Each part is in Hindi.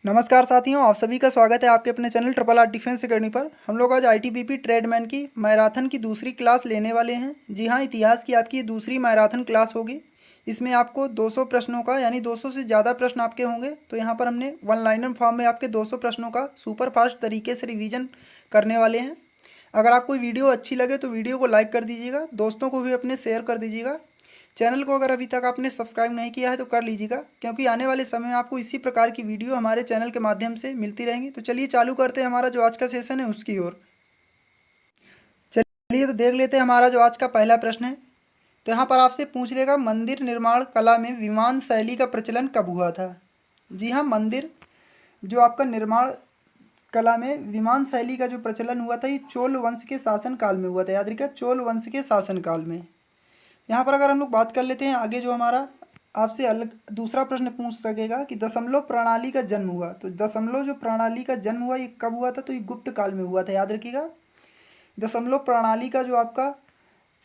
नमस्कार साथियों, आप सभी का स्वागत है आपके अपने channel triple R defence academy पर। हम लोग आज आईटीबीपी ट्रेडमैन की मैराथन की दूसरी क्लास लेने वाले हैं। जी हाँ, इतिहास की आपकी ये दूसरी मैराथन क्लास होगी। इसमें आपको 200 प्रश्नों का यानी 200 से ज़्यादा प्रश्न आपके होंगे। तो यहाँ पर हमने वन लाइनर फॉर्म में आपके 200 प्रश्नों का सुपर फास्ट तरीके से रिवीजन करने वाले हैं। अगर आपको वीडियो अच्छी लगे तो वीडियो को लाइक कर दीजिएगा, दोस्तों को भी अपने शेयर कर दीजिएगा। चैनल को अगर अभी तक आपने सब्सक्राइब नहीं किया है तो कर लीजिएगा, क्योंकि आने वाले समय में आपको इसी प्रकार की वीडियो हमारे चैनल के माध्यम से मिलती रहेंगी। तो चलिए चालू करते हैं हमारा जो आज का सेशन है उसकी ओर। चलिए तो देख लेते हैं हमारा जो आज का पहला प्रश्न है। तो यहाँ पर आपसे पूछ लेगा, मंदिर निर्माण कला में विमान शैली का प्रचलन कब हुआ था। जी हाँ, मंदिर जो आपका निर्माण कला में विमान शैली का जो प्रचलन हुआ था ये चोल वंश के शासन काल में हुआ था। याद रखिएगा, चोल वंश के शासन काल में। यहाँ पर अगर हम लोग बात कर लेते हैं आगे, जो हमारा आपसे अलग दूसरा प्रश्न पूछ सकेगा कि दशमलव प्रणाली का जन्म हुआ। तो दशमलव जो प्रणाली का जन्म हुआ ये कब हुआ था, तो ये गुप्त काल में हुआ था। याद रखिएगा, दशमलव प्रणाली का जो आपका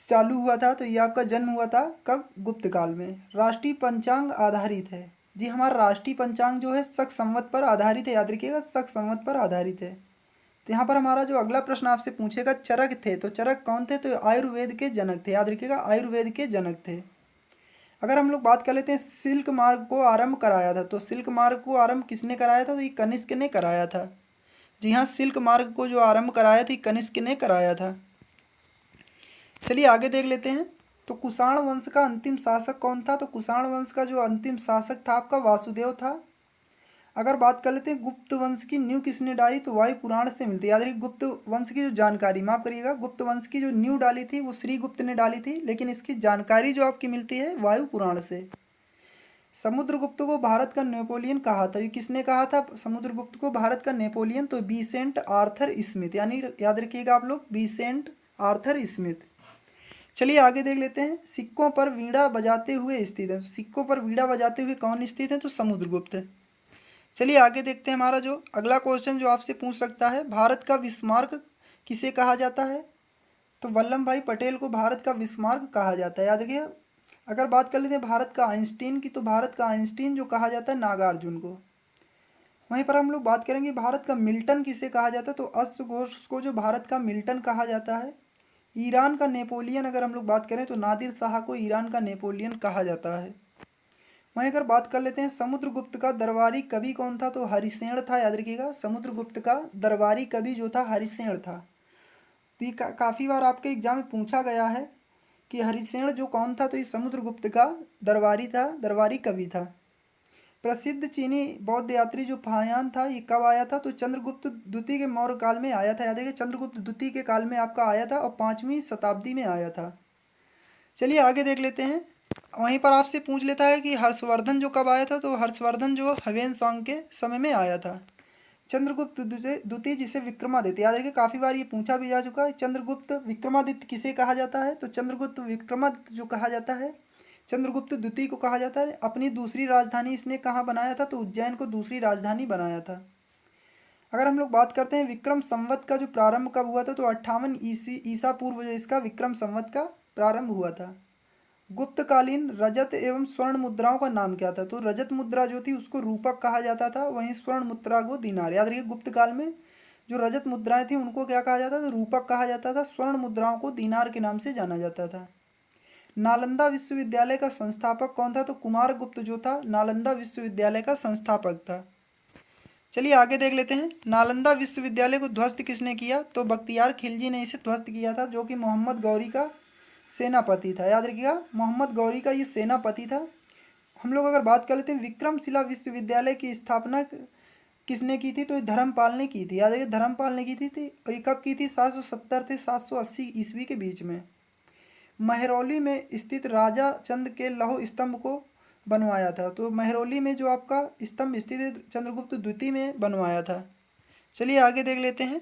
चालू हुआ था तो ये आपका जन्म हुआ था कब, गुप्त काल में। राष्ट्रीय पंचांग आधारित है। जी, हमारा राष्ट्रीय पंचांग जो है शक संवत पर आधारित है। याद रखिएगा, शक संवत पर आधारित है। तो यहाँ पर हमारा जो अगला प्रश्न आपसे पूछेगा, चरक थे। तो चरक कौन थे, तो आयुर्वेद के जनक थे। याद रखिएगा, आयुर्वेद के जनक थे। अगर हम लोग बात कर लेते हैं सिल्क मार्ग को आरंभ कराया था। तो सिल्क मार्ग को आरंभ किसने कराया था, तो ये कनिष्क ने कराया था। जी हाँ, सिल्क मार्ग को जो आरंभ कराया था कनिष्क ने कराया था। चलिए आगे देख लेते हैं। तो कुषाण वंश का अंतिम शासक कौन था। तो कुषाण वंश का जो अंतिम शासक था आपका वासुदेव था। अगर बात कर लेते हैं गुप्त वंश की नींव किसने डाली, तो वायु पुराण से मिलती है। याद रखिए, गुप्त वंश की जो जानकारी, माफ करिएगा, गुप्त वंश की जो नींव डाली थी वो श्री गुप्त ने डाली थी, लेकिन इसकी जानकारी जो आपकी मिलती है वायु पुराण से। समुद्रगुप्त को भारत का नेपोलियन कहा था। ये किसने कहा था समुद्रगुप्त को भारत का नेपोलियन, तो बीसेंट आर्थर स्मिथ। यानी याद रखिएगा आप लोग, बीसेंट आर्थर स्मिथ। चलिए आगे देख लेते हैं। सिक्कों पर वीणा बजाते हुए स्थित है। सिक्कों पर वीणा बजाते हुए कौन स्थित है, तो समुद्रगुप्त है। चलिए आगे देखते हैं हमारा जो अगला क्वेश्चन जो आपसे पूछ सकता है, भारत का बिस्मार्क किसे कहा जाता है। तो वल्लभ भाई पटेल को भारत का बिस्मार्क कहा जाता है। याद रखिए, अगर बात कर लेते हैं भारत का आइंस्टीन की, तो भारत का आइंस्टीन जो कहा जाता है नागार्जुन को। वहीं पर हम लोग बात करेंगे भारत का मिल्टन किसे कहा जाता है। तो अश्व घोष को जो भारत का मिल्टन कहा जाता है। ईरान का नेपोलियन अगर हम लोग बात करें तो नादिर शाह को ईरान का नेपोलियन कहा जाता है। वहीं अगर बात कर लेते हैं समुद्रगुप्त का दरबारी कवि कौन था, तो हरिसेन था। याद रखिएगा, समुद्रगुप्त का दरबारी कवि जो था हरिसेन था। तो ये काफ़ी बार आपके एग्जाम में पूछा गया है कि हरिसेन जो कौन था, तो ये समुद्रगुप्त का दरबारी था, दरबारी कवि था। प्रसिद्ध चीनी बौद्ध यात्री जो फाहियान था ये कब आया था, तो चंद्रगुप्त द्वितीय के मौर्य काल में आया था। याद रखिए, चंद्रगुप्त द्वितीय के काल में आपका आया था और 5वीं शताब्दी में आया था। चलिए आगे देख लेते हैं। वहीं पर आपसे पूछ लेता है कि हर्षवर्धन जो कब आया था, तो हर्षवर्धन जो हवेन सॉन्ग के समय में आया था। चंद्रगुप्त द्वितीय जिसे विक्रमादित्य, याद रखिए काफ़ी बार ये पूछा भी जा चुका है। चंद्रगुप्त विक्रमादित्य किसे कहा जाता है, तो चंद्रगुप्त विक्रमादित्य जो कहा जाता है चंद्रगुप्त द्वितीय को कहा जाता है। अपनी दूसरी राजधानी इसने कहाँ बनाया था, तो उज्जैन को दूसरी राजधानी बनाया था। अगर हम लोग बात करते हैं विक्रम संवत का जो प्रारंभ कब हुआ था, तो 58 ईसा पूर्व जो इसका विक्रम संवत का प्रारंभ हुआ था। गुप्तकालीन रजत एवं स्वर्ण मुद्राओं का नाम क्या था, तो रजत मुद्रा जो थी उसको रूपक कहा जाता था, वहीं स्वर्ण मुद्रा को दिनार। याद रखिए, गुप्त काल में जो रजत मुद्राएं थी उनको क्या कहा जाता था, तो रूपक कहा जाता था। स्वर्ण मुद्राओं को दिनार के नाम से जाना जाता था। नालंदा विश्वविद्यालय का संस्थापक कौन था, तो कुमार गुप्त जो था नालंदा विश्वविद्यालय का संस्थापक था। चलिए आगे देख लेते हैं। नालंदा विश्वविद्यालय को ध्वस्त किसने किया, तो बख्तियार खिलजी ने इसे ध्वस्त किया था, जो कि मोहम्मद गौरी का सेनापति था। याद रखिएगा, मोहम्मद गौरी का ये सेनापति था। हम लोग अगर बात कर लेते हैं विक्रमशिला विश्वविद्यालय की स्थापना किसने की थी, तो ये धर्मपाल ने की थी। याद रखिए, धर्मपाल ने की थी। और ये कब की थी, 770 से 780 ईस्वी के बीच में। महरौली में स्थित राजा चंद के लौह स्तंभ को बनवाया था। तो महरौली में जो आपका स्तंभ स्थित है चंद्रगुप्त द्वितीय में बनवाया था। चलिए आगे देख लेते हैं।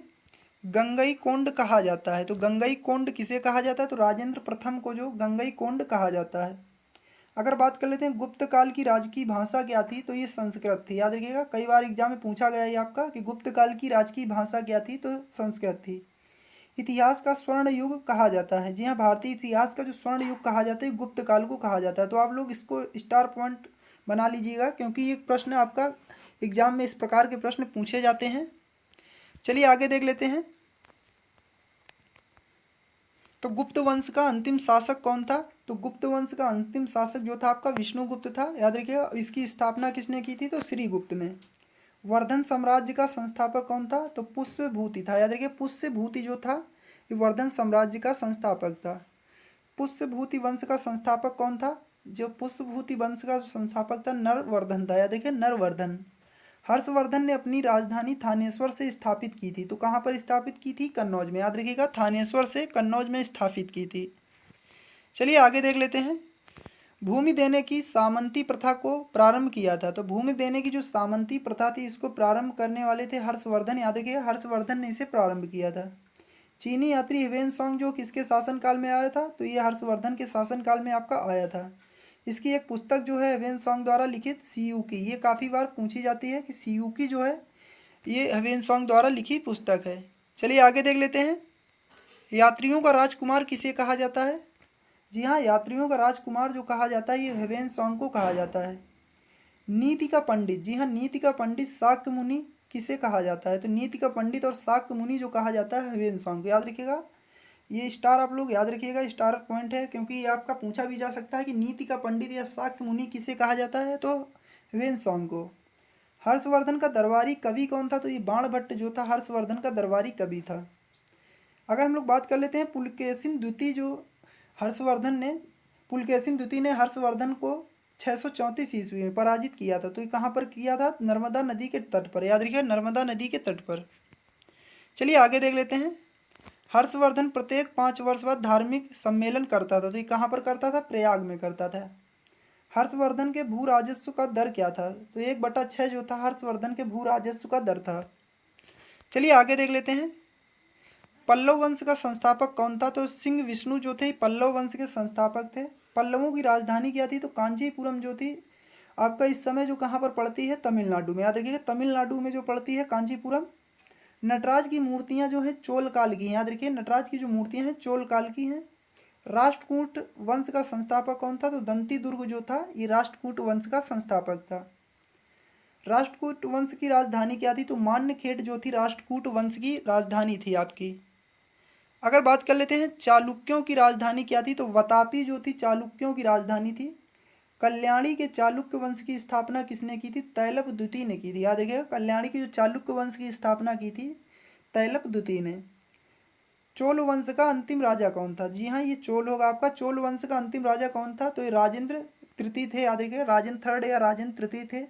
गंगई कोंड कहा जाता है। तो गंगई कोंड किसे कहा जाता है, तो राजेंद्र प्रथम को जो गंगई कोंड कहा जाता है। अगर बात कर लेते हैं गुप्त काल की राजकीय भाषा क्या थी, तो ये संस्कृत थी। याद रखिएगा, कई बार एग्जाम में पूछा गया है आपका कि गुप्त काल की राजकीय भाषा क्या थी, तो संस्कृत थी। इतिहास का स्वर्ण युग कहा जाता है। जी हाँ, भारतीय इतिहास का जो स्वर्ण युग कहा जाता है गुप्त काल को कहा जाता है। तो आप लोग इसको स्टार पॉइंट बना लीजिएगा, क्योंकि ये प्रश्न आपका एग्जाम में इस प्रकार के प्रश्न पूछे जाते हैं। चलिए आगे देख लेते हैं। तो गुप्त वंश का अंतिम शासक कौन था? तो गुप्त वंश का अंतिम शासक जो था आपका विष्णुगुप्त था। याद रखिएगा, इसकी स्थापना किसने की थी? तो श्रीगुप्त ने। वर्धन साम्राज्य का संस्थापक कौन था? तो पुष्यभूति था। याद रखिए, पुष्यभूति जो था ये वर्धन साम्राज्य का संस्थापक था। पुष्यभूति वंश का संस्थापक कौन था? जो पुष्यभूति वंश का संस्थापक था नरवर्धन था। याद रखिए, नरवर्धन। हर्षवर्धन ने अपनी राजधानी थानेश्वर से स्थापित की थी। तो कहाँ पर स्थापित की थी? कन्नौज में। याद रखिएगा, थानेश्वर से कन्नौज में स्थापित की थी। चलिए आगे देख लेते हैं। भूमि देने की सामंती प्रथा को प्रारंभ किया था। तो भूमि देने की जो सामंती प्रथा थी इसको प्रारंभ करने वाले थे हर्षवर्धन। याद रखिएगा, हर्षवर्धन ने इसे प्रारंभ किया था। चीनी यात्री ह्वेनसांग जो किसके शासनकाल में आया था? तो ये हर्षवर्धन के शासनकाल में आपका आया था। इसकी एक पुस्तक जो है ह्वेनसांग द्वारा लिखित सियुकी, ये काफ़ी बार पूछी जाती है कि सियुकी जो है ये ह्वेनसांग द्वारा लिखी पुस्तक है। चलिए आगे देख लेते हैं। यात्रियों का राजकुमार किसे कहा जाता है? जी हाँ, यात्रियों का राजकुमार जो कहा जाता है ये ह्वेनसांग को कहा जाता है। नीति का पंडित, जी हाँ, नीति का पंडित शाक्य मुनि किसे कहा जाता है? तो नीति का पंडित और शाक्य मुनि जो कहा जाता है ह्वेनसांग को। याद रखिएगा, ये स्टार आप लोग याद रखिएगा, स्टार पॉइंट है, क्योंकि ये आपका पूछा भी जा सकता है कि नीति का पंडित या शाक्य मुनि किसे कहा जाता है? तो ह्वेनसांग को। हर्षवर्धन का दरबारी कवि कौन था? तो ये बाणभट्ट जो था हर्षवर्धन का दरबारी कवि था। अगर हम लोग बात कर लेते हैं पुलकेशिन द्वितीय जो हर्षवर्धन ने पुलकेशिन द्वितीय ने हर्षवर्धन को 634 ईस्वी में पराजित किया था। तो ये कहाँ पर किया था? नर्मदा नदी के तट पर। याद रखिए, नर्मदा नदी के तट पर। चलिए आगे देख लेते हैं। हर्षवर्धन प्रत्येक 5 वर्ष बाद धार्मिक सम्मेलन करता था। तो ये कहाँ पर करता था? प्रयाग में करता था। हर्षवर्धन के भू राजस्व का दर क्या था? तो 1/6 जो था हर्षवर्धन के भू राजस्व का दर था। चलिए आगे देख लेते हैं। पल्लव वंश का संस्थापक कौन था? तो सिंह विष्णु जो थे पल्लव वंश के संस्थापक थे। पल्लवों की राजधानी क्या थी? तो कांचीपुरम जो थी आपका इस समय जो कहाँ पर पड़ती है? तमिलनाडु में। याद रखिएगा, तमिलनाडु में जो पड़ती है कांचीपुरम। नटराज की मूर्तियां जो हैं चोल काल की हैं। याद रखिए, नटराज की जो मूर्तियां हैं चोल काल की हैं। राष्ट्रकूट वंश का संस्थापक कौन था? तो दंती दुर्ग जो था ये राष्ट्रकूट वंश का संस्थापक था। राष्ट्रकूट वंश की राजधानी क्या थी? तो मान्यखेट जो थी राष्ट्रकूट वंश की राजधानी थी आपकी। अगर बात कर लेते हैं चालुक्यों की राजधानी क्या थी? तो वतापी जो थी चालुक्यों की राजधानी थी। कल्याणी के चालुक्य वंश की स्थापना किसने की थी? तैलप द्वितीय ने की थी। याद रखिएगा, कल्याणी की जो चालुक्य वंश की स्थापना की थी तैलप द्वितीय ने। चोल वंश का अंतिम राजा कौन था? जी हाँ, ये चोल होगा आपका। चोल वंश का अंतिम राजा कौन था? तो ये राजेंद्र तृतीय थे। याद रखिएगा, राजेंद्र थर्ड या राजेंद्र तृतीय थे।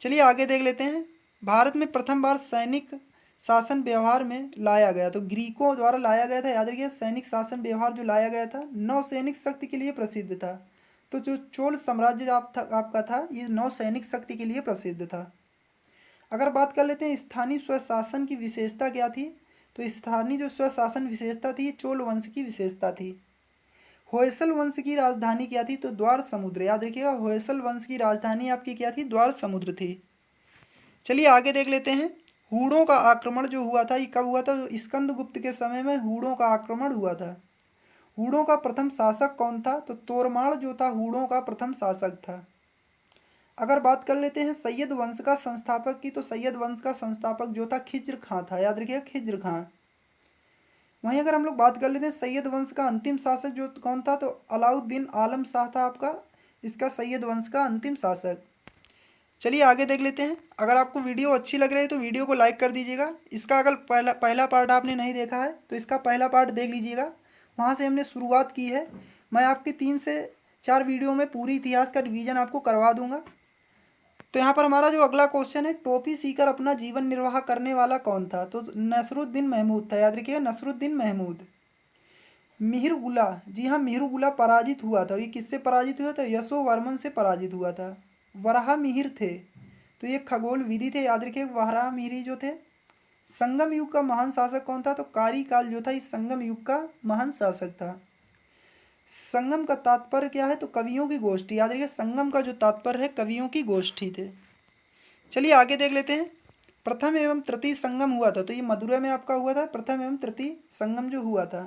चलिए आगे देख लेते हैं। भारत में प्रथम बार सैनिक शासन व्यवहार में लाया गया। तो ग्रीकों द्वारा लाया गया था। याद रखिए, सैनिक शासन व्यवहार जो लाया गया था नौसैनिक शक्ति के लिए प्रसिद्ध था। तो जो चोल साम्राज्य आपका था ये नौसैनिक शक्ति के लिए प्रसिद्ध था। अगर बात कर लेते हैं स्थानीय स्वशासन की विशेषता क्या थी? तो स्थानीय जो स्वशासन विशेषता थी चोल वंश की विशेषता थी। होयसल वंश की राजधानी क्या थी? तो द्वार समुद्र। याद रखिएगा, होयसल वंश की राजधानी आपकी क्या थी? द्वार समुद्र थी। चलिए आगे देख लेते हैं। हूणों का आक्रमण जो हुआ था ये कब हुआ था? तो स्कंदगुप्त के समय में हूणों का आक्रमण हुआ था। हूणों का प्रथम शासक कौन था? तो तोरमाण जो था हूणों का प्रथम शासक था। अगर बात कर लेते हैं सैयद वंश का संस्थापक की, तो सैयद वंश का संस्थापक जो था खिज्र खां था। याद रखिएगा, खिज्र खां। वहीं अगर हम लोग बात कर लेते हैं सैयद वंश का अंतिम शासक जो कौन था? तो अलाउद्दीन आलम शाह था आपका इसका सैयद वंश का अंतिम शासक। चलिए आगे देख लेते हैं। अगर आपको वीडियो अच्छी लग रही है तो वीडियो को लाइक कर दीजिएगा। इसका अगर पहला पार्ट आपने नहीं देखा है तो इसका पहला पार्ट देख लीजिएगा, वहाँ से हमने शुरुआत की है। मैं आपकी 3 से 4 वीडियो में पूरी इतिहास का रिवीजन आपको करवा दूंगा। तो यहाँ पर हमारा जो अगला क्वेश्चन है, टोपी सीकर अपना जीवन निर्वाह करने वाला कौन था? तो नसरुद्दीन महमूद था। याद रखिएगा, नसरुद्दीन महमूद। मिहिरगुला, जी हाँ, मिहिरगुला पराजित हुआ था। ये किससे पराजित हुआ था? यशोवर्मन से पराजित हुआ था। वराह मिहिर थे, तो ये खगोल विधि थे। याद रखिए, वराह मिहिर जो थे। संगम युग का महान शासक कौन था? तो कारी काल जो था इस संगम युग का महान शासक था। संगम का तात्पर्य क्या है? तो कवियों की गोष्ठी। याद रखिए, संगम का जो तात्पर्य है कवियों की गोष्ठी थे। चलिए आगे देख लेते हैं। प्रथम एवं तृतीय संगम हुआ था। तो ये मदुरै में आपका हुआ था प्रथम एवं तृतीय संगम जो हुआ था।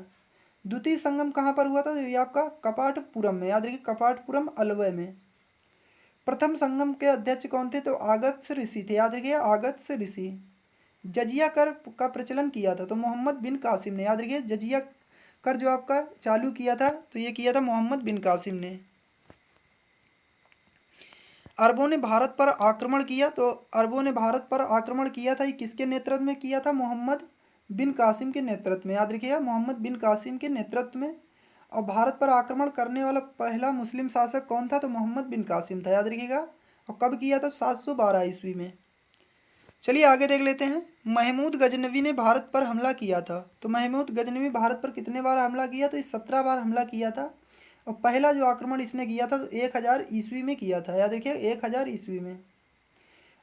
द्वितीय संगम कहाँ पर हुआ था? तो ये आपका कपाटपुरम में। याद रखिए, कपाटपुरम अलवय में। प्रथम संगम के अध्यक्ष कौन थे? तो आगत्य ऋषि थे, याद रखिए आगत्य ऋषि। जजिया कर का प्रचलन किया था तो मोहम्मद बिन कासिम ने, याद रखिए जजिया कर जो आपका चालू किया था तो ये किया था मोहम्मद बिन कासिम ने। अरबों ने भारत पर आक्रमण किया तो अरबों ने भारत पर आक्रमण किया था, ये किसके नेतृत्व में किया था? मोहम्मद बिन कासिम के नेतृत्व में, याद रखिएगा मोहम्मद बिन कासिम के नेतृत्व में। और भारत पर आक्रमण करने वाला पहला मुस्लिम शासक कौन था? तो मोहम्मद बिन कासिम था, याद रखिएगा। और कब किया था? 712 ईस्वी में। चलिए आगे देख लेते हैं। महमूद गजनवी ने भारत पर हमला किया था तो महमूद गजनवी भारत पर कितने बार हमला किया? तो इस 17 बार हमला किया था। और पहला जो आक्रमण इसने किया था तो 1000 ईस्वी में किया था, याद रखिए 1000 ईस्वी में।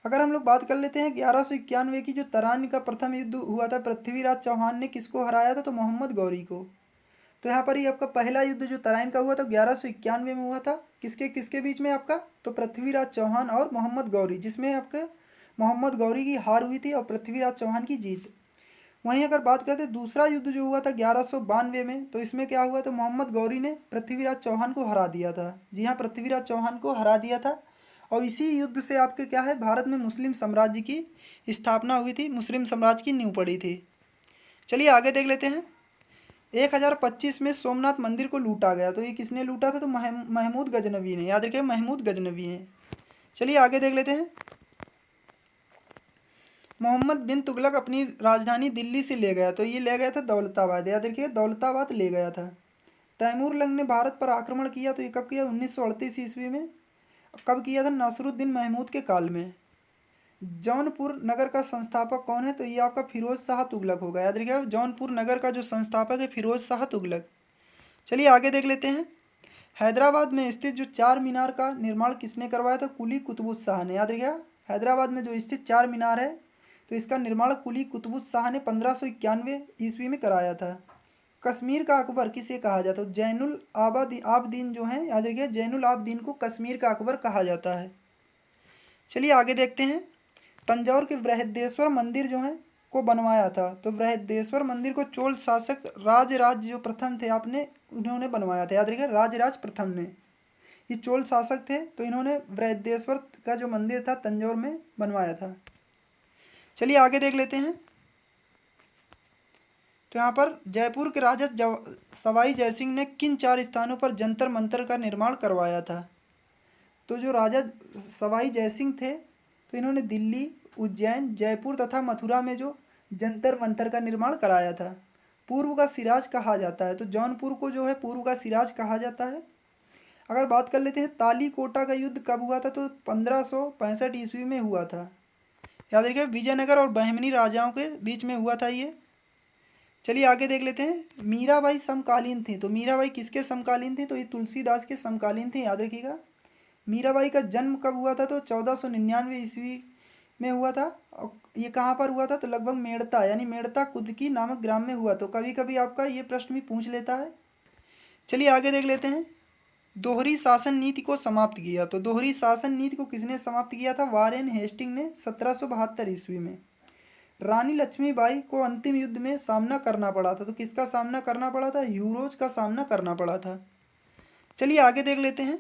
अगर हम लोग बात कर लेते हैं 1191 की, जो तराइन का प्रथम युद्ध हुआ था, पृथ्वीराज चौहान ने किसको हराया था? तो मोहम्मद गौरी को। तो यहाँ पर ही आपका पहला युद्ध जो तराइन का हुआ था 1191 में हुआ था, किसके किसके बीच में आपका? तो पृथ्वीराज चौहान और मोहम्मद गौरी, जिसमें आपके मोहम्मद गौरी की हार हुई थी और पृथ्वीराज चौहान की जीत। वहीं अगर बात करते हैं दूसरा युद्ध जो हुआ था 1192 में, तो इसमें क्या हुआ? तो मोहम्मद गौरी ने पृथ्वीराज चौहान को हरा दिया था। जी हाँ, पृथ्वीराज चौहान को हरा दिया था। और इसी युद्ध से आपके क्या है, भारत में मुस्लिम साम्राज्य की स्थापना हुई थी, मुस्लिम साम्राज्य की नींव पड़ी थी। चलिए आगे देख लेते हैं। 1025 में सोमनाथ मंदिर को लूटा गया तो ये किसने लूटा था? तो महमूद गजनवी ने, याद रखिए महमूद गजनवी ने। चलिए आगे देख लेते हैं। मोहम्मद बिन तुगलक अपनी राजधानी दिल्ली से ले गया तो ये ले गया था दौलताबाद, याद रखिए दौलताबाद ले गया था। तैमूर लंग ने भारत पर आक्रमण किया तो ये कब किया? 1938 ईस्वी में। कब किया था? नासरुद्दीन महमूद के काल में। जौनपुर नगर का संस्थापक कौन है? तो ये आपका फिरोज शाह तुगलक होगा, याद रखिएगा जौनपुर नगर का जो संस्थापक है फिरोज शाह तुगलक। चलिए आगे देख लेते हैं। हैदराबाद में स्थित जो चार मीनार का निर्माण किसने करवाया था? कुली कुतुबुश ने, याद रखिएगा हैदराबाद में जो स्थित चार मीनार है तो इसका निर्माण कुली कुतुबुश शाह ने 1591 ईस्वी में कराया था। कश्मीर का अकबर किसे कहा जाता है? जैनुल आबदीन जो है, याद रखिए जैनुल आबदीन को कश्मीर का अकबर कहा जाता है। चलिए आगे देखते हैं। तंजौर के बृहदेश्वर मंदिर जो है को बनवाया था तो बृहदेश्वर मंदिर को चोल शासक राजराज जो प्रथम थे आपने उन्होंने बनवाया था, याद रखिए राजराज प्रथम ने। ये चोल शासक थे तो इन्होंने बृहदेश्वर का जो मंदिर था तंजौर में बनवाया था। चलिए आगे देख लेते हैं। तो यहाँ पर जयपुर के राजा सवाई जयसिंह ने किन चार स्थानों पर जंतर मंतर का निर्माण करवाया था? तो जो राजा सवाई जयसिंह थे तो इन्होंने दिल्ली, उज्जैन, जयपुर तथा मथुरा में जो जंतर मंतर का निर्माण कराया था। पूर्व का सिराज कहा जाता है तो जौनपुर को जो है पूर्व का सिराज कहा जाता है। अगर बात कर लेते हैं ताली कोटा का युद्ध कब हुआ था? तो 1565 ईस्वी में हुआ था, याद रखिए विजयनगर और बहमनी राजाओं के बीच में हुआ था ये। चलिए आगे देख लेते हैं। मीराबाई समकालीन थी तो मीराबाई किसके समकालीन थी? तो ये तुलसीदास के समकालीन थे, याद रखिएगा। मीराबाई का जन्म कब हुआ था? तो 1499 ईस्वी में हुआ था। और ये कहाँ पर हुआ था? तो लगभग मेड़ता यानी मेड़ता कुदकी नामक ग्राम में हुआ। तो कभी कभी आपका ये प्रश्न भी पूछ लेता है। चलिए आगे देख लेते हैं। दोहरी शासन नीति को समाप्त किया तो दोहरी शासन नीति को किसने समाप्त किया था? वारेन हेस्टिंग ने 1772 ईस्वी में। रानी लक्ष्मीबाई को अंतिम युद्ध में सामना करना पड़ा था तो किसका सामना करना पड़ा था? यूरोज का सामना करना पड़ा था। चलिए आगे देख लेते हैं।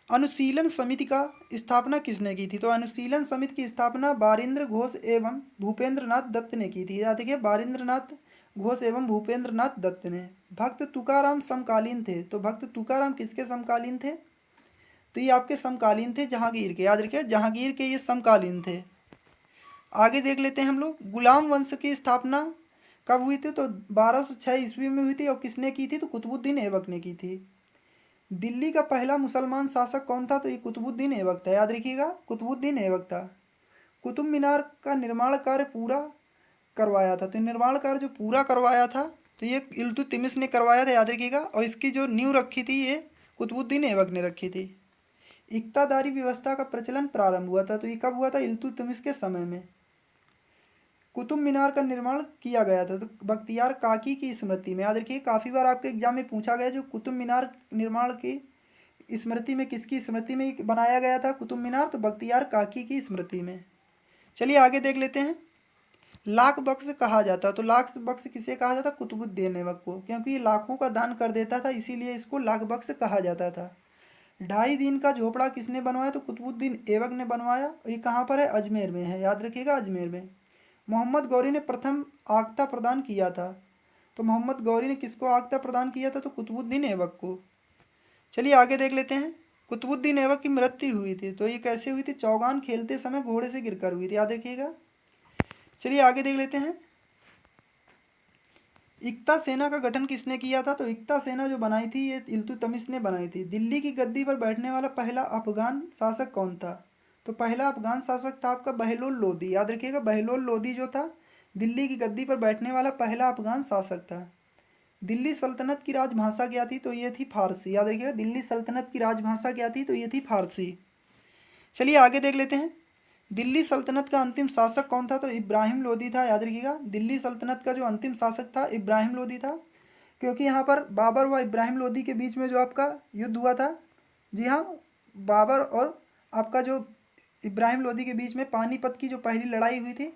अनुशीलन समिति का स्थापना किसने की थी? तो अनुशीलन समिति की स्थापना बारिंद्र घोष एवं भूपेंद्र नाथ दत्त ने की थी, याद रखिए बारिंद्र नाथ घोष एवं भूपेंद्र नाथ दत्त ने। भक्त तुकाराम समकालीन थे तो भक्त तुकाराम किसके समकालीन थे? तो ये आपके समकालीन थे जहांगीर के, याद रखिए जहांगीर के ये समकालीन थे। आगे देख लेते हैं हम लोग। गुलाम वंश की स्थापना कब हुई थी? तो 1206 ईस्वी में हुई थी और किसने की थी? तो कुतुबुद्दीन ऐबक ने की थी। दिल्ली का पहला मुसलमान शासक कौन था? तो ये कुतुबुद्दीन ऐबक था, याद रखिएगा कुतुबुद्दीन ऐबक था। कुतुब मीनार का निर्माण कार्य पूरा करवाया था तो निर्माण कार्य जो पूरा करवाया था तो ये इल्तुतमिश ने करवाया था, याद रखिएगा। और इसकी जो नींव रखी थी ये कुतुबुद्दीन ऐबक ने रखी थी। इक्तादारी व्यवस्था का प्रचलन प्रारंभ हुआ था तो ये कब हुआ था? इल्तुतमिश के समय में। कुतुब मीनार का निर्माण किया गया था तो बख्तियार काकी की स्मृति में, याद रखिए काफ़ी बार आपके एग्जाम में पूछा गया जो कुतुब मीनार निर्माण की स्मृति में किसकी स्मृति में बनाया गया था कुतुब मीनार? तो बख्तियार काकी की स्मृति में। चलिए आगे देख लेते हैं। लाख बख्श कहा जाता तो लाख बख्श किसे कहा जाता? कुतुबुद्दीन ऐबक को, क्योंकि ये लाखों का दान कर देता था इसीलिए इसको लाख बख्श कहा जाता था। ढाई दिन का झोपड़ा किसने बनवाया? तो कुतुबुद्दीन ऐबक ने बनवाया। ये कहाँ पर है? अजमेर में है, याद रखिएगा, अजमेर में। मोहम्मद गौरी ने प्रथम आगता प्रदान किया था। तो मोहम्मद गौरी ने किसको आगता प्रदान किया था? तो कुतुबुद्दीन ऐबक को। चलिए आगे देख लेते हैं। कुतुबुद्दीन ऐबक की मृत्यु हुई थी, तो ये कैसे हुई थी? चौगान खेलते समय घोड़े से गिरकर हुई थी, याद रखिएगा। चलिए आगे देख लेते हैं। इक्ता सेना का गठन किसने किया था? तो इक्ता सेना जो बनाई थी ये इल्तुतमिश ने बनाई थी। दिल्ली की गद्दी पर बैठने वाला पहला अफगान शासक कौन था? तो पहला अफगान शासक था आपका बहलोल लोदी, याद रखिएगा। बहलोल लोदी जो था दिल्ली की गद्दी पर बैठने वाला पहला अफगान शासक था। दिल्ली सल्तनत की राजभाषा क्या थी? तो ये थी फारसी, याद रखिएगा। दिल्ली सल्तनत की राजभाषा क्या थी? तो ये थी फारसी। चलिए आगे देख लेते हैं। दिल्ली सल्तनत का अंतिम शासक कौन था? तो इब्राहिम लोदी था, याद रखिएगा। दिल्ली सल्तनत का जो अंतिम शासक था इब्राहिम लोदी था, क्योंकि यहाँ पर बाबर व इब्राहिम लोदी के बीच में जो आपका युद्ध हुआ था, जी हाँ, बाबर और आपका जो इब्राहिम लोदी के बीच में पानीपत की जो पहली लड़ाई हुई थी,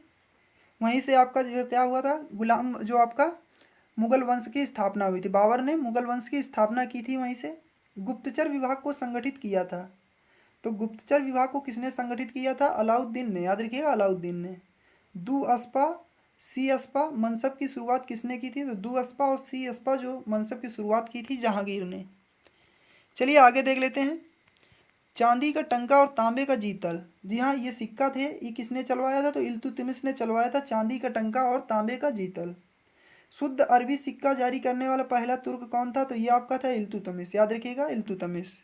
वहीं से आपका जो क्या हुआ था, गुलाम जो आपका मुगल वंश की स्थापना हुई थी। बाबर ने मुगल वंश की स्थापना की थी वहीं से। गुप्तचर विभाग को संगठित किया था। तो गुप्तचर विभाग को किसने संगठित किया था? अलाउद्दीन ने, याद रखिएगा, अलाउद्दीन ने। दू अस्पा सी अस्पा मनसब की शुरुआत किसने की थी? तो दू अस्पा और सी अस्पा जो मनसब की शुरुआत की थी जहांगीर ने। चलिए आगे देख लेते हैं। चांदी का टंका और तांबे का जीतल, जी हाँ, ये सिक्का थे, ये किसने चलवाया था? तो इल्तुतमिश ने चलवाया था चांदी का टंका और तांबे का जीतल। शुद्ध अरबी सिक्का जारी करने वाला पहला तुर्क कौन था? तो ये आपका था इल्तुतमिश, याद रखिएगा, इल्तुतमिश।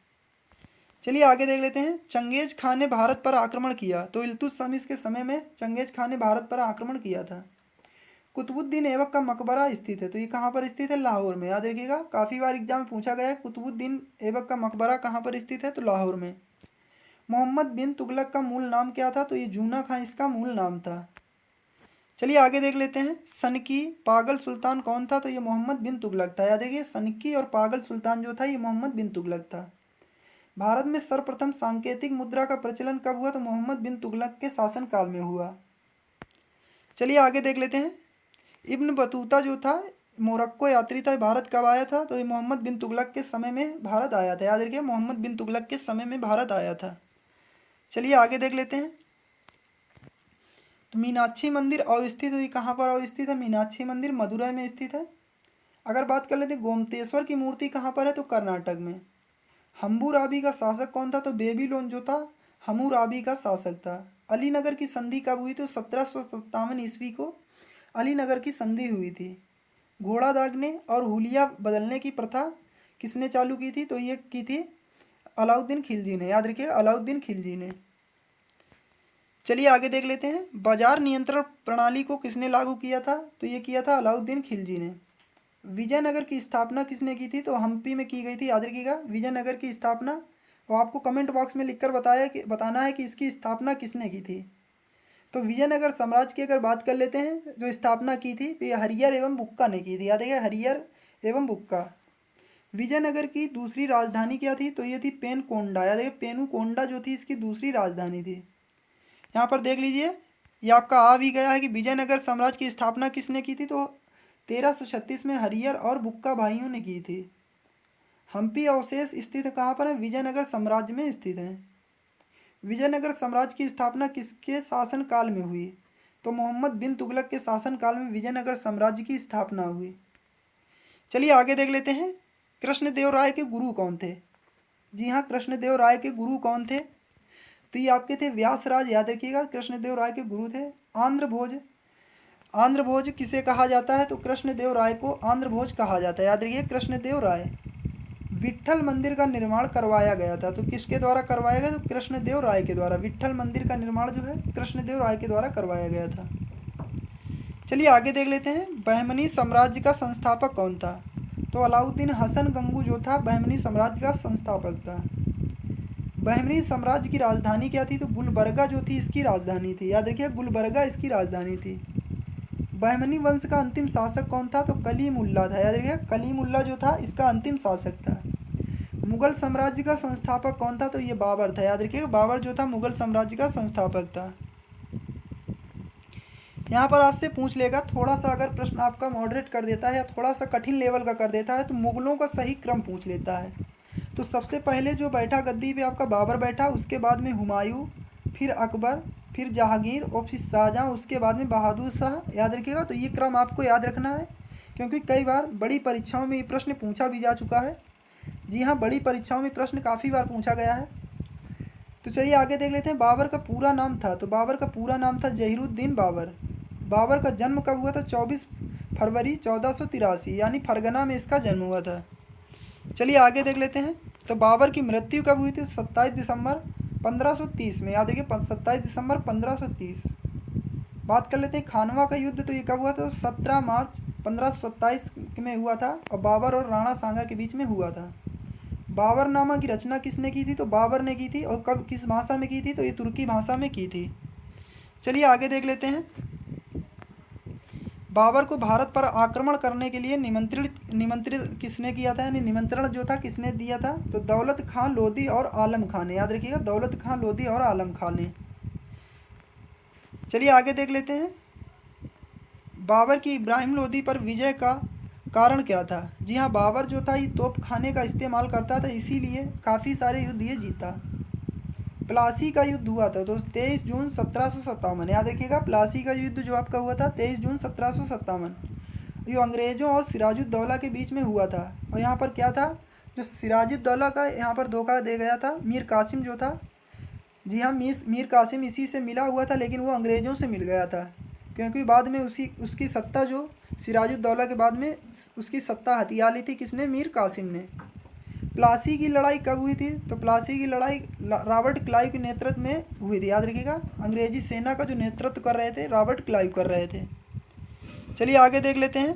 चलिए आगे देख लेते हैं। चंगेज खान ने भारत पर आक्रमण किया, तो इल्तुतमिश के समय में चंगेज खान ने भारत पर आक्रमण किया था। कुतुबुद्दीन ऐबक का मकबरा स्थित है, तो ये कहाँ पर स्थित है? लाहौर में, याद रखिएगा। काफ़ी बार एग्जाम में पूछा गया है कुतुबुद्दीन ऐबक का मकबरा कहाँ पर स्थित है? तो लाहौर में। मोहम्मद बिन तुगलक का मूल नाम क्या था? तो ये जूना खां इसका मूल नाम था। चलिए आगे देख लेते हैं। सनकी पागल सुल्तान कौन था? तो ये मोहम्मद बिन तुगलक था, याद रखिए। सनकी और पागल सुल्तान जो था ये मोहम्मद बिन तुगलक था। भारत में सर्वप्रथम सांकेतिक मुद्रा का प्रचलन कब हुआ? तो मोहम्मद बिन तुगलक के शासनकाल में हुआ। चलिए आगे देख लेते हैं। इब्न बतूता जो था मोरक्को यात्री था, भारत कब आया था? तो ये मोहम्मद बिन तुगलक के समय में भारत आया था, याद रखिए, मोहम्मद बिन तुगलक के समय में भारत आया था। चलिए आगे देख लेते हैं। तो मीनाक्षी मंदिर अवस्थित हुई, कहाँ पर अवस्थित है? मीनाक्षी मंदिर मदुरै में स्थित है। अगर बात कर लेते हैं गोमतेश्वर की मूर्ति कहाँ पर है? तो कर्नाटक में। हम्बुराबी का शासक कौन था? तो बेबीलोन जो था हम्मुराबी का शासक था। अलीनगर की संधि कब हुई? तो 1757 ईस्वी को अलीनगर की संधि हुई थी। घोड़ा दागने और हुलिया बदलने की प्रथा किसने चालू की थी? तो ये की थी अलाउद्दीन खिलजी ने, याद रखिए, अलाउद्दीन खिलजी ने। चलिए आगे देख लेते हैं। बाजार नियंत्रण प्रणाली को किसने लागू किया था? तो ये किया था अलाउद्दीन खिलजी ने। विजयनगर की स्थापना किसने की थी? तो हम्पी में की गई थी, याद रखिएगा, विजयनगर की स्थापना। तो आपको कमेंट बॉक्स में लिखकर बताना है कि इसकी स्थापना किसने की थी। तो विजयनगर साम्राज्य की अगर बात कर लेते हैं, जो स्थापना की थी तो ये हरियर एवं बुक्का ने की थी, याद रखिएगा, हरियर एवं बुक्का। विजयनगर की दूसरी राजधानी क्या थी? तो ये थी पेनकोंडा, याद रखिए, पेनुकोंडा जो थी इसकी दूसरी राजधानी थी। यहाँ पर देख लीजिए, ये आपका आ भी गया है कि विजयनगर साम्राज्य की स्थापना किसने की थी? तो 1336 में हरियर और बुक्का भाइयों ने की थी। हम्पी अवशेष स्थित कहाँ पर है? विजयनगर साम्राज्य में स्थित है। विजयनगर साम्राज्य की स्थापना किसके शासनकाल में हुई? तो मोहम्मद बिन तुगलक के शासनकाल में विजयनगर साम्राज्य की स्थापना हुई। चलिए आगे देख लेते हैं। कृष्णदेव राय के गुरु कौन थे? जी हाँ, कृष्णदेव राय के गुरु कौन थे? तो ये आपके थे व्यासराज, याद रखिएगा, कृष्णदेव राय के गुरु थे। आंध्र भोज किसे कहा जाता है? तो कृष्णदेव राय को आंध्र भोज कहा जाता है, याद रखिए, कृष्णदेव राय। विट्ठल मंदिर का निर्माण करवाया गया था, तो किसके द्वारा करवाया गया? तो कृष्णदेव राय के द्वारा। विट्ठल मंदिर का निर्माण जो है कृष्णदेव राय के द्वारा करवाया गया था। चलिए आगे देख लेते हैं। बहमनी साम्राज्य का संस्थापक कौन था? तो अलाउद्दीन हसन गंगू जो था बहमनी साम्राज्य का संस्थापक था। बहमनी साम्राज्य की राजधानी क्या थी? तो गुलबर्गा जो थी इसकी राजधानी थी, याद रखिए, गुलबर्गा इसकी राजधानी थी। बहमनी वंश का अंतिम शासक कौन था? तो कलीमुल्ला था, याद रखिए, कलीमुल्ला जो था इसका अंतिम शासक था। मुगल साम्राज्य का संस्थापक कौन था? तो ये बाबर था, याद रखिए, बाबर जो था मुगल साम्राज्य का संस्थापक था। यहाँ पर आपसे पूछ लेगा, थोड़ा सा अगर प्रश्न आपका मॉडरेट कर देता है या थोड़ा सा कठिन लेवल का कर देता है तो मुगलों का सही क्रम पूछ लेता है। तो सबसे पहले जो बैठा गद्दी पे आपका बाबर बैठा, उसके बाद में हुमायूं, फिर अकबर, फिर जहांगीर और फिर शाहजहाँ, उसके बाद में बहादुर शाह। याद रखिएगा। तो ये क्रम आपको याद रखना है, क्योंकि कई बार बड़ी परीक्षाओं में ये प्रश्न पूछा भी जा चुका है। जी हाँ, बड़ी परीक्षाओं में प्रश्न काफ़ी बार पूछा गया है। तो चलिए आगे देख लेते हैं। बाबर का पूरा नाम था, तो बाबर का पूरा नाम था जहीरुद्दीन बाबर। बाबर का जन्म कब हुआ था? 24 फरवरी 1483, यानी फरगना में इसका जन्म हुआ था। चलिए आगे देख लेते हैं। तो बाबर की मृत्यु कब हुई थी? 27 दिसंबर 1530 में। याद रखिए, 27 दिसंबर 1530। बात कर लेते हैं खानवा का युद्ध। तो ये कब हुआ था? 17 मार्च 1527 में हुआ था, और बाबर और राणा सांगा के बीच में हुआ था। बाबरनामा की रचना किसने की थी? तो बाबर ने की थी। और कब, किस भाषा में की थी? तो ये तुर्की भाषा में की थी। चलिए आगे देख लेते हैं। बाबर को भारत पर आक्रमण करने के लिए निमंत्रित किसने किया था, यानी निमंत्रण जो था किसने दिया था? तो दौलत खां लोधी और आलम खां ने। याद रखिएगा, दौलत खां लोधी और आलम खां ने। चलिए आगे देख लेते हैं। बाबर की इब्राहिम लोधी पर विजय का कारण क्या था? जी हाँ, बाबर जो था ये तोप खाने का इस्तेमाल करता था, इसीलिए काफ़ी सारे युद्ध ये जीता। प्लासी का युद्ध हुआ था तो 23 जून 1757। याद रखिएगा, प्लासी का युद्ध जो आपका हुआ था 23 जून 1757, ये अंग्रेज़ों और सिराजुद्दौला के बीच में हुआ था। और यहाँ पर क्या था, जो सिराजुद्दौला का यहाँ पर धोखा दे गया था, मीर कासिम जो था। जी हाँ, मीर कासिम इसी से मिला हुआ था, लेकिन वो अंग्रेज़ों से मिल गया था, क्योंकि बाद में उसकी सत्ता जो सिराजुद्दौला के बाद में उसकी सत्ता हथिया ली थी किसने? मीर कासिम ने। प्लासी की लड़ाई कब हुई थी? तो प्लासी की लड़ाई रॉबर्ट क्लाइव के नेतृत्व में हुई थी। याद रखिएगा, अंग्रेजी सेना का जो नेतृत्व कर रहे थे रॉबर्ट क्लाइव कर रहे थे। चलिए आगे देख लेते हैं।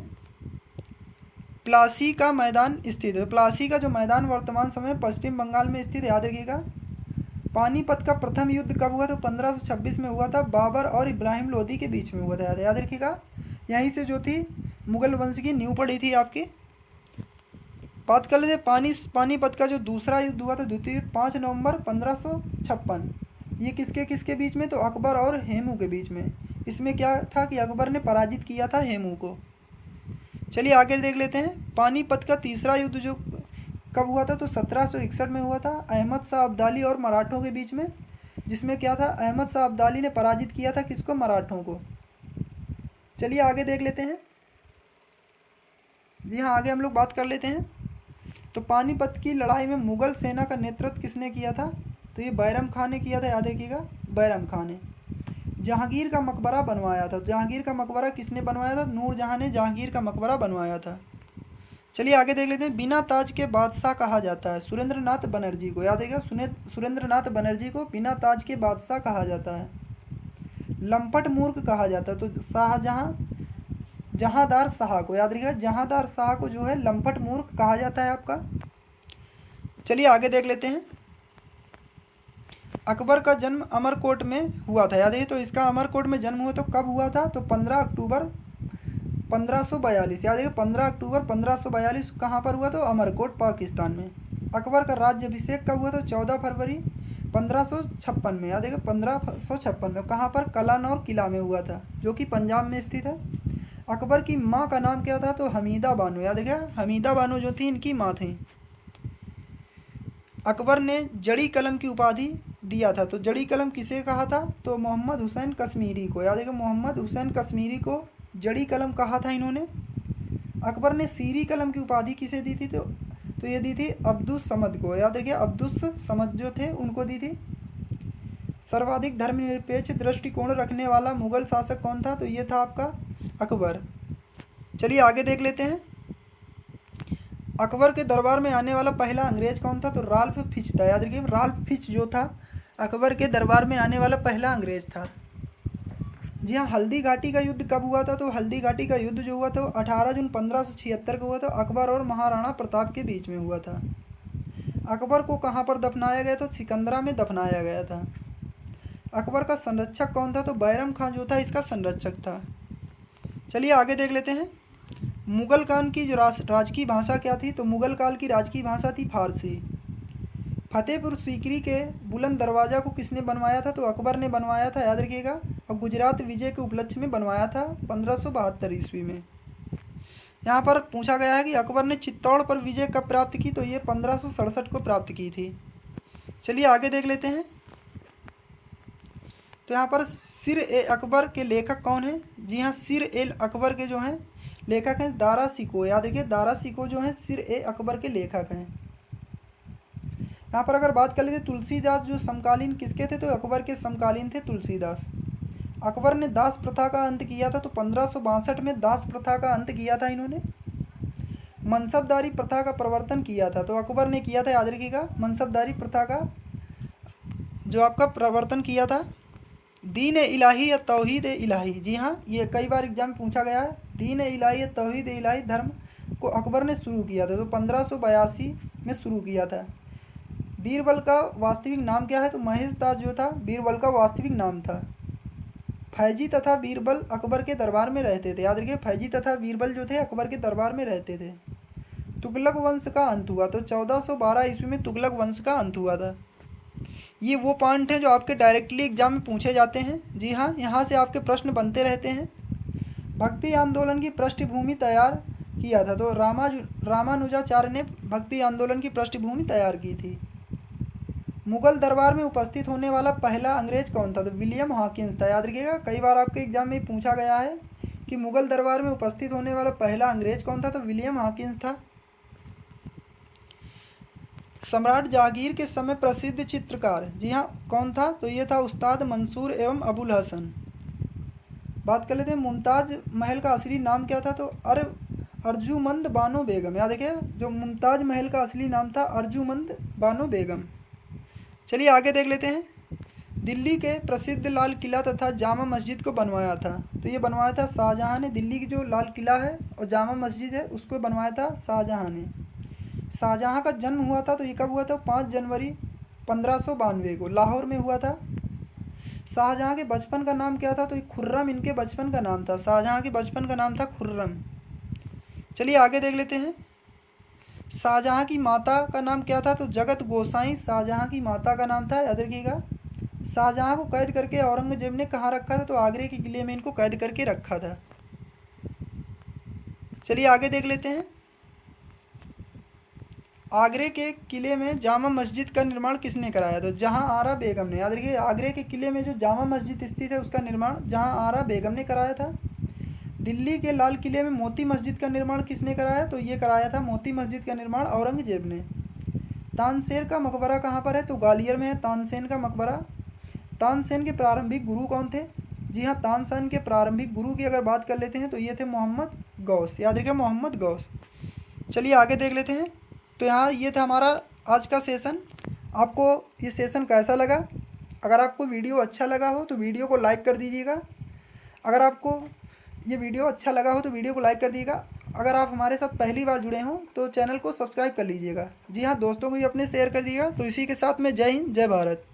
प्लासी का मैदान स्थित है। प्लासी का जो मैदान वर्तमान समय पश्चिम बंगाल में स्थित है। याद रखिएगा। पानीपत का प्रथम युद्ध कब हुआ? तो 1526 में हुआ था, बाबर और इब्राहिम लोधी के बीच में हुआ था। याद रखिएगा, यहीं से जो थी मुगल वंश की नींव पड़ी थी आपकी। बात कर लेते पानीपत का जो दूसरा युद्ध हुआ था, द्वितीय युद्ध, 5 नवंबर 1556। ये किसके किसके बीच में? तो अकबर और हेमू के बीच में। इसमें क्या था कि अकबर ने पराजित किया था हेमू को। चलिए आगे देख लेते हैं। पानीपत का तीसरा युद्ध जो कब हुआ था? तो 1761 में हुआ था, अहमद शाह अब्दाली और मराठों के बीच में। जिसमें क्या था, अहमद शाह अब्दाली ने पराजित किया था किसको? मराठों को। चलिए आगे देख लेते हैं। जी हाँ, आगे हम लोग बात कर लेते हैं। तो पानीपत की लड़ाई में मुगल सेना का नेतृत्व किसने किया था? तो ये बैरम खान ने किया था। याद रखिएगा, बैरम खान ने। जहांगीर का मकबरा बनवाया था। जहांगीर का मकबरा किसने बनवाया था? नूरजहां ने जहांगीर का मकबरा बनवाया था। चलिए आगे देख लेते हैं। बिना ताज के बादशाह कहा जाता है सुरेंद्रनाथ बनर्जी को। याद रखिएगा, सुरेंद्रनाथ बनर्जी को बिना ताज के बादशाह कहा जाता है। लंपट मूर्ख कहा जाता है तो जहांदार शाह को। याद रखिएगा, जहांदार शाह को जो है लंपट मूर्ख कहा जाता है आपका। चलिए आगे देख लेते हैं। अकबर का जन्म अमरकोट में हुआ था। याद है, तो इसका अमरकोट में जन्म हुआ तो कब हुआ था? तो 15 अक्टूबर 1542। याद है, 15 अक्टूबर 1542 कहाँ पर हुआ? तो अमरकोट, पाकिस्तान में। अकबर का राज्याभिषेक कब हुआ? तो 14 फरवरी 1556 में। याद है, 1556 में। कहाँ पर? कलानौर किला में हुआ था, जो कि पंजाब में स्थित है। अकबर की माँ का नाम क्या था? तो हमीदा बानो। याद रखिएगा, हमीदा बानो जो थी इनकी माँ थी। अकबर ने जड़ी कलम की उपाधि दिया था। तो जड़ी कलम किसे कहा था? तो मोहम्मद हुसैन कश्मीरी को। याद रखिएगा, मोहम्मद हुसैन कश्मीरी को जड़ी कलम कहा था इन्होंने। अकबर ने सीरी कलम की उपाधि किसे दी थी? तो ये दी थी अब्दुस समद को। याद रखिए, अब्दुस समद जो थे उनको दी थी। सर्वाधिक धर्मनिरपेक्ष दृष्टिकोण रखने वाला मुगल शासक कौन था? तो ये था आपका अकबर। चलिए आगे देख लेते हैं। अकबर के दरबार में आने वाला पहला अंग्रेज कौन था? तो राल्फ फिच था। याद रखिए, राल्फ फिच जो था अकबर के दरबार में आने वाला पहला अंग्रेज था। जी हाँ, हल्दी घाटी का युद्ध कब हुआ था? तो हल्दी घाटी का युद्ध जो हुआ था 18 जून 1576 को हुआ था। अकबर और महाराणा प्रताप के बीच में हुआ था। अकबर को कहाँ पर दफनाया गया? तो सिकंदरा में दफनाया गया था। अकबर का संरक्षक कौन था? तो बैरम खान जो था इसका संरक्षक था। चलिए आगे देख लेते हैं। मुगल काल की जो राजकीय भाषा क्या थी? तो मुगल काल की राजकीय भाषा थी फारसी। फतेहपुर सीकरी के बुलंद दरवाज़ा को किसने बनवाया था? तो अकबर ने बनवाया था। याद रखिएगा, और गुजरात विजय के उपलक्ष्य में बनवाया था 1572 ईस्वी में। यहाँ पर पूछा गया है कि अकबर ने चित्तौड़ पर विजय कब प्राप्त की, तो ये 1567 को प्राप्त की थी। चलिए आगे देख लेते हैं। तो यहाँ पर सिर ए अकबर के लेखक कौन है? जी हाँ, सिर ए अकबर के जो हैं लेखक हैं दारा शिकोह। याद रखिए, दारा शिकोह जो हैं सिर ए अकबर के लेखक हैं। यहाँ पर अगर बात कर लेते तुलसीदास जो समकालीन किसके थे, तो अकबर के समकालीन थे तुलसीदास। अकबर ने दास प्रथा का अंत किया था, तो 1562 में दास प्रथा का अंत किया था इन्होंने। मनसबदारी प्रथा का प्रवर्तन किया था, तो अकबर ने किया था, याद रखिएगा, मनसबदारी प्रथा का जो आपका प्रवर्तन किया था। दीन इलाही या तौहीद इलाही, जी हाँ, ये कई बार एग्जाम में पूछा गया है। दीन इलाही या तौहीद इलाही धर्म को अकबर ने शुरू किया था, तो 1582 में शुरू किया था। बीरबल का वास्तविक नाम क्या है, तो महेश दास जो था बीरबल का वास्तविक नाम था। फैजी तथा बीरबल अकबर के दरबार में रहते थे। याद रखिए, फैजी तथा बीरबल जो थे अकबर के दरबार में रहते थे। तुगलक वंश का अंत हुआ, तो 1412 ईस्वी में तुगलक वंश का अंत हुआ था। ये वो पॉइंट हैं जो आपके डायरेक्टली एग्जाम में पूछे जाते हैं। जी हाँ, यहाँ से आपके प्रश्न बनते रहते हैं। भक्ति आंदोलन की पृष्ठभूमि तैयार किया था, तो रामानुजाचार्य ने भक्ति आंदोलन की पृष्ठभूमि तैयार की थी। मुगल दरबार में उपस्थित होने वाला पहला अंग्रेज कौन था, तो विलियम हॉकिंस था। याद रखिएगा, कई बार आपके एग्जाम में पूछा गया है कि मुगल दरबार में उपस्थित होने वाला पहला अंग्रेज कौन था, तो विलियम हॉकिंस था। सम्राट जहांगीर के समय प्रसिद्ध चित्रकार, जी हाँ, कौन था, तो ये था उस्ताद मंसूर एवं अबुल हसन। बात कर लेते हैं मुमताज़ महल का असली नाम क्या था, तो अर्जुमंद बानो बेगम। याद रखिए, जो मुमताज़ महल का असली नाम था अर्जुमंद बानो बेगम। चलिए आगे देख लेते हैं। दिल्ली के प्रसिद्ध लाल किला तथा जामा मस्जिद को बनवाया था, तो ये बनवाया था शाहजहाँ ने। दिल्ली की जो लाल किला है और जामा मस्जिद है उसको बनवाया था शाहजहाँ ने। शाहजहाँ का जन्म हुआ था, तो ये कब हुआ था, 5 जनवरी 1592 को लाहौर में हुआ था। शाहजहाँ के बचपन का नाम क्या था, तो खुर्रम इनके बचपन का नाम था। शाहजहाँ के बचपन का नाम था खुर्रम। चलिए आगे देख लेते हैं। शाहजहाँ की माता का नाम क्या था, तो जगत गोसाई शाहजहाँ की माता का नाम था। याद रखिएगा, शाहजहाँ को कैद करके औरंगजेब ने कहाँ रखा था, तो आगरे के किले में इनको कैद करके रखा था। चलिए आगे देख लेते हैं। आगरे के किले में जामा मस्जिद का निर्माण किसने कराया, तो जहां आरा बेगम ने। याद रखिए, आगरे के किले में जो जामा मस्जिद स्थित है उसका निर्माण जहां आरा बेगम ने कराया था। दिल्ली के लाल किले में मोती मस्जिद का निर्माण किसने कराया, तो ये कराया था मोती मस्जिद का निर्माण औरंगजेब ने। तानसेन का मकबरा कहाँ पर है, तो ग्वालियर में है तानसेन का मकबरा। तानसेन के प्रारंभिक गुरु कौन थे, जी हाँ, तानसेन के प्रारंभिक गुरु की अगर बात कर लेते हैं तो ये थे मोहम्मद गौस। याद रखिए, मोहम्मद गौस। चलिए आगे देख लेते हैं। तो यहाँ ये था हमारा आज का सेशन। आपको ये सेशन कैसा लगा? अगर आपको वीडियो अच्छा लगा हो तो वीडियो को लाइक कर दीजिएगा। अगर आपको ये वीडियो अच्छा लगा हो तो वीडियो को लाइक कर दीजिएगा। अगर आप हमारे साथ पहली बार जुड़े हों तो चैनल को सब्सक्राइब कर लीजिएगा। जी हाँ, दोस्तों को भी अपने शेयर कर दीजिएगा। तो इसी के साथ में जय हिंद, जय भारत।